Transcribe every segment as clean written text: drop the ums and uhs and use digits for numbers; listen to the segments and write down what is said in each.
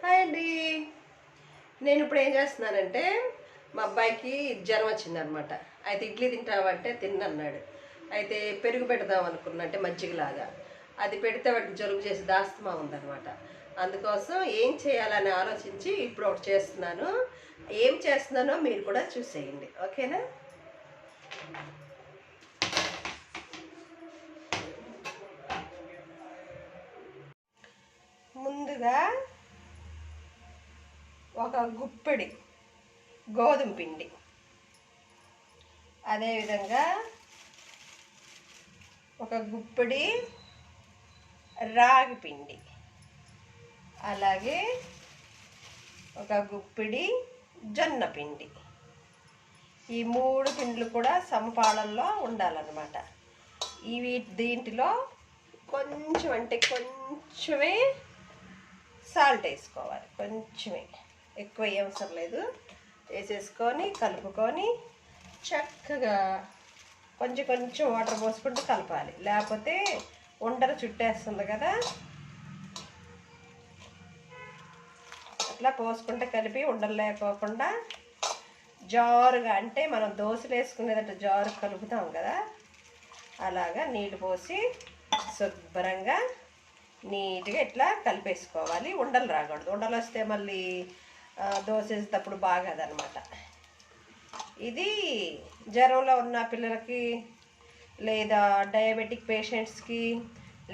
Hi అండి. నేను ఇప్పుడు ఏం చేస్తున్నానంటే మా అబ్బాయికి జ్వరం వచ్చిందనమాట. అయితే ఇడ్లీ తింటావంటే తిన్నన్నాడు. అయితే పెరుగు పెడదాం అనుకున్నా, అంటే మజ్జిగలాగా. అది పెడితే వాడికి జలుబు చేసి దాస్తమా ఉందనమాట. అందుకోసం ఏం చేయాలని ఆలోచించి ఇప్పుడు ఒకటి చేస్తున్నాను. ఏం చేస్తున్నానో మీరు కూడా చూసేయండి, ఓకేనా? ముందుగా ఒక గుప్పెడి గోధుమ పిండి, అదేవిధంగా ఒక గుప్పెడి రాగి పిండి, అలాగే ఒక గుప్పెడి జొన్న పిండి. ఈ మూడు పిండిలు కూడా సమపాళల్లో ఉండాలన్నమాట. దీంట్లో కొంచెం అంటే కొంచెమే సాల్ట్ వేసుకోవాలి, కొంచెమే, ఎక్కువ అవసరం లేదు. వేసేసుకొని కలుపుకొని చక్కగా కొంచెం కొంచెం వాటర్ పోసుకుంటూ కలపాలి, లేకపోతే ఉండలు చుట్టేస్తుంది కదా. అట్లా పోసుకుంటే కలిపి ఉండలు లేకోకుండా జారుగా, అంటే మనం దోశలు వేసుకునేదంటే జారు కలుపుతాం కదా, అలాగా నీళ్ళు పోసి శుభ్రంగా నీట్గా ఇట్లా కలిపేసుకోవాలి. ఉండలు రాకూడదు, ఉండలు వస్తే మళ్ళీ దోశ వేసేటప్పుడు బాగదనమాట. ఇది జ్వరంలో ఉన్న పిల్లలకి, లేదా డయాబెటిక్ పేషెంట్స్కి,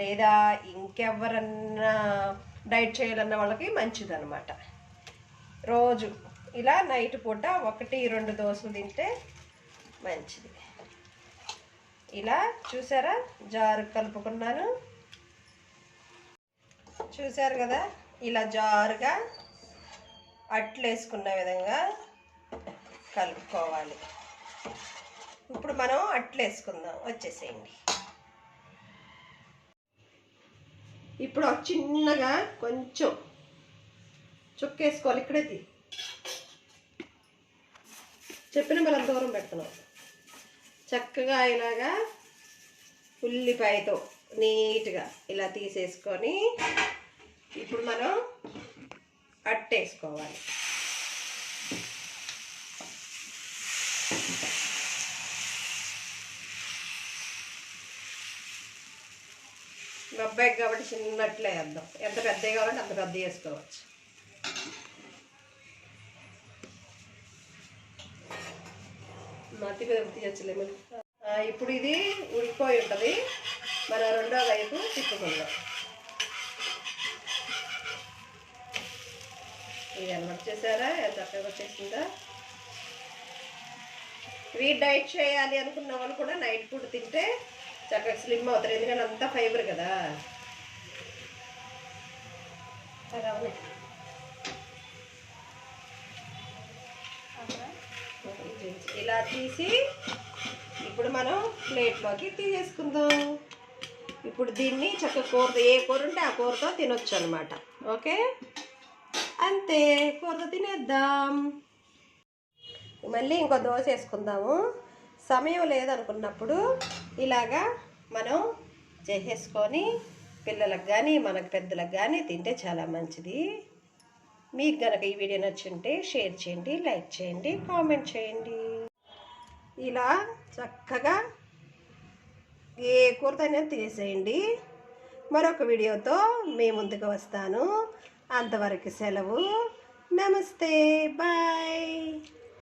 లేదా ఇంకెవరన్నా డైట్ చేయాలన్న వాళ్ళకి మంచిదన్నమాట. రోజు ఇలా నైట్ పూట 1-2 దోశలు తింటే మంచిది. ఇలా చూసారా, జారు కలుపుకున్నాను. చూసారు కదా, ఇలా జారుగా అట్లు వేసుకున్న విధంగా కలుపుకోవాలి. ఇప్పుడు మనం అట్లు వేసుకుందాం, వచ్చేసేయండి. ఇప్పుడు చిన్నగా కొంచెం చుక్కేసుకోవాలి. ఇక్కడే చెప్పిన మనం దూరం పెడుతున్నాం. చక్కగా ఇలాగా ఉల్లిపాయతో నీట్గా ఇలా తీసేసుకొని ఇప్పుడు మనం అట్టేసుకోవాలి. మా అబ్బాయికి కాబట్టి చిన్నట్లే వేద్దాం. ఎంత పెద్దగా కావాలంటే అంత పెద్ద వేసుకోవచ్చు. మట్టి మీద తీయచ్చులేమో. ఇప్పుడు ఇది ఉడికిపోయి ఉంటుంది, మనం రెండో వైపు తిప్పుకుందాం. ఇది అలవాటు చేశారా, ఎంత చక్కగా వచ్చేసిందా. ఇవి డైట్ చేయాలి అనుకున్న వాళ్ళు కూడా నైట్ ఫుడ్ తింటే చక్కగా స్లిమ్ అవుతారు, ఎందుకంటే అంతా ఫైబర్ కదా. ఇలా తీసి ఇప్పుడు మనం ప్లేట్లోకి తీసేసుకుందాం. ఇప్పుడు దీన్ని చక్కగా కూరతో, ఏ కూర ఉంటే ఆ కూరతో తినొచ్చు అనమాట. ఓకే, అంతే, కూరతో తినేద్దాం. మళ్ళీ ఇంకో దోశ వేసుకుందాము. సమయం లేదనుకున్నప్పుడు ఇలాగా మనం చేసేసుకొని పిల్లలకు కానీ మనకు పెద్దలకు కానీ తింటే చాలా మంచిది. మీకు కనుక ఈ వీడియో నచ్చుంటే షేర్ చేయండి, లైక్ చేయండి, కామెంట్ చేయండి. ఇలా చక్కగా ఏ కూరతోనే తినేసేయండి. మరొక వీడియోతో మీ ముందుకు వస్తాను. అంతవరకు సెలవు. నమస్తే, బాయ్.